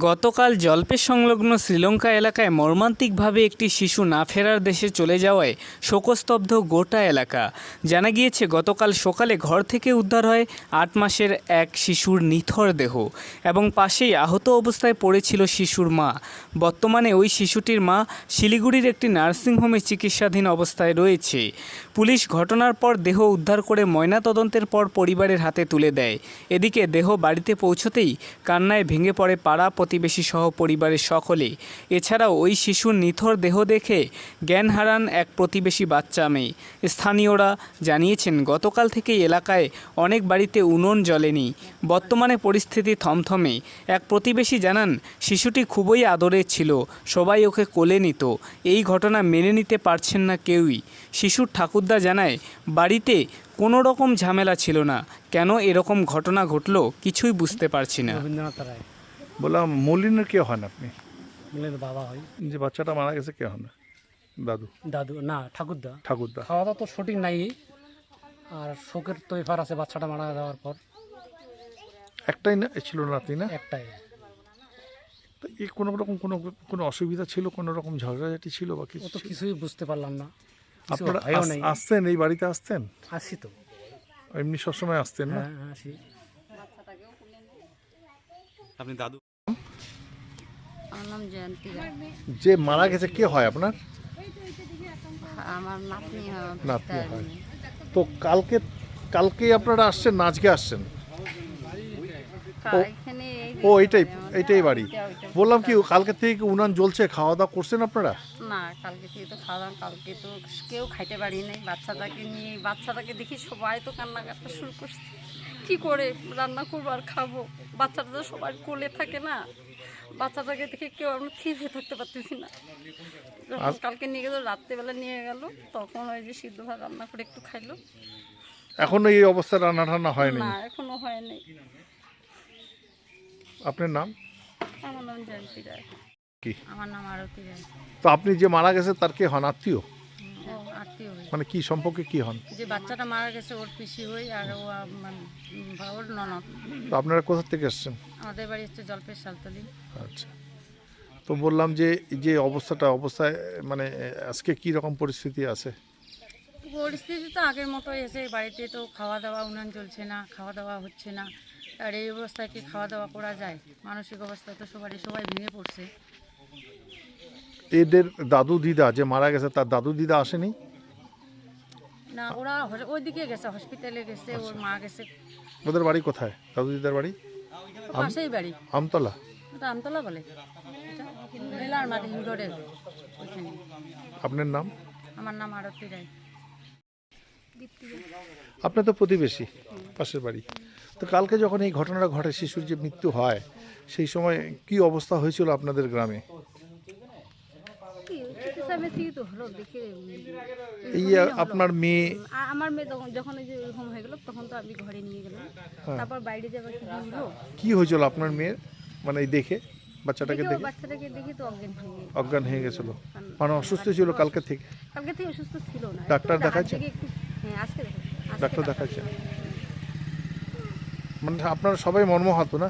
গতকাল জলপেশ সংলগ্ন শ্রীলঙ্কা এলাকায় মর্মান্তিকভাবে একটি শিশু না ফেরার দেশে চলে যাওয়ায় শোকস্তব্ধ গোটা এলাকা। জানা গিয়েছে গতকাল সকালে ঘর থেকে উদ্ধার হয় ৮ মাসের এক শিশুর নিথর দেহ এবং পাশেই আহত অবস্থায় পড়েছিল শিশুর মা। বর্তমানে ওই শিশুটির মা শিলিগুড়ির একটি নার্সিংহোমে চিকিৎসাধীন অবস্থায় রয়েছে। পুলিশ ঘটনার পর দেহ উদ্ধার করে ময়নাতদন্তের পর পরিবারের হাতে তুলে দেয়। এদিকে দেহ বাড়িতে পৌঁছতেই কান্নায় ভেঙে পড়ে পাড়া প্রতিবেশী সহ পরিবারের সকলে। এছাড়াও ওই শিশুর নিথর দেহ দেখে জ্ঞান হারান এক প্রতিবেশী বাচ্চা মেয়ে। স্থানীয়রা জানিয়েছেন গতকাল থেকেই এলাকায় অনেক বাড়িতে উনুন জ্বলেনি। বর্তমানে পরিস্থিতি থমথমে। এক প্রতিবেশী জানান শিশুটি খুবই আদরের ছিল, সবাই ওকে কোলে নিত। এই ঘটনা মেনে নিতে পারছেন না কেউই। শিশুর ঠাকুরদা জানায় বাড়িতে কোনো রকম ঝামেলা ছিল না, কেন এরকম ঘটনা ঘটলো কিছুই বুঝতে পারছি না। রবীন্দ্রনাথ রায়। বললাম মলিনের কে হন আপনি? মিলের বাবা হয়। যে বাচ্চাটা মারা গেছে কে হন? দাদু? দাদু না, ঠাকুরদা। ঠাকুরদা। খাওয়া দাওয়া তো সঠিক নাই, আর শোকের তো এফার আছে বাচ্চাটা মারা যাওয়ার পর। একটাই না ছিল নাতি না? একটাই। তো এই কোনো রকম কোনো অসুবিধা ছিল, কোনো রকম ঝগড়াঝাটি ছিল বা ও কিছু তো ছিল? কিছুই বুঝতে পারলাম না। কিছু আপনারা ভয়ও নেই। আসতেন এই বাড়িতে? আসতেন আসি তো। এমনি সবসময় আসতেন না? হ্যাঁ আসি। আপনি দাদু? আমার নাম জয়ন্তী রায়। যে মারা গেছে কে হয় আপনার? আমার নাতনি হয়। নাতনি হয়। তো কালকে আপনারা আসছেন না আজকে আসছেন? এখানে ও এইটাই বাড়ি। বললাম কি কালকে থেকে কি উনান জ্বলছে, খাওয়া দাওয়া করছেন আপনারা? না, কালকে থেকে তো খাওয়া দাওয়া, কালকে তো কেউ খাইতে পারি নাই। বাচ্চাটাকে নিয়ে, বাচ্চাটাকে দেখি সবাই তো কান্নাকাটা শুরু করছে। কি করে রান্না করবো আর খাবো? বাচ্চাটা তো সবার কোলে থাকে না, বাচ্চাটাকে দেখে কেউ আমরা স্থির হয়ে থাকতে পারতেছি না। যখন কালকে নিয়ে গেল, রাত্রেবেলা নিয়ে গেল, তখন ওই যে সিদ্ধ ভাত রান্না করে একটু খাইলো। এখনো এই অবস্থা রান্না টান্না হয়নি? না, এখনো হয়নি। আপনার নাম? আমার নাম জয়ন্তী রায়। কি? আমার নাম আরতি রায়। তো আপনি যে মারা গেছে তার কে হন? আত্মীয়? ও আত্মীয় হই। মানে কি সম্পর্কে কি হন? যে বাচ্চাটা মারা গেছে ওর পিসি হই, আর ও ওর ননদ। তো আপনারা কোথা থেকে এসেছেন? আমাদের বাড়ি হচ্ছে জলপেশ শালতলি। আচ্ছা। তো বললাম যে এই যে অবস্থায় মানে আজকে কি রকম পরিস্থিতি আছে? পরিস্থিতি তো আগের মতোই এসে, বাড়িতে তো খাওয়া দাওয়া, উনান জ্বলছে না, খাওয়া দাওয়া হচ্ছে না। আর এই অবস্থায় কি খাওয়া দাওয়া করা যায়? মানসিক অবস্থা তো সবাই ভেঙে পড়ছে। এদের দাদু দিদা যে মারা গেছে তার দাদু দিদা আসেনি? না, ওরা ওইদিকে গেছে, হসপিটালে গেছে, ওর মা গেছে। ওদের বাড়ি কোথায় দাদু দিদার বাড়ি? পাশেই বাড়ি। আমতলা? ওটা আমতলা বলে, রেলার মাঠে রোডের ওইখানে। আপনার নাম? আমার নাম আরতি রায়। আপনার তো প্রতিবেশী, পাশের বাড়ি। তো কালকে যখন এই ঘটনাটা ঘটে, শিশুর যে মৃত্যু হয়, সেই সময় কি অবস্থা হয়েছিল আপনাদের গ্রামে? এই আপনার মেয়ে? আমার মেয়ে যখন এই যে এরকম হয়ে গেল, তখন তো আমি ঘরে নিয়ে গেলাম। তারপর বাইরে যাবার কি হলো, কি হয়েছিল আপনার মেয়ের? মানে এই দেখে বাচ্চাটাকে দেখে বাচ্চাটাকে দেখি তো অজ্ঞান হয়ে গেছিল, মানে অসুস্থ ছিল কালকে থেকে অসুস্থ ছিল না। ডাক্তার দেখাচ্ছে? হ্যাঁ, আজকে ডাক্তার দেখাচ্ছে। মানে আপনারা সবাই মর্মাহত না?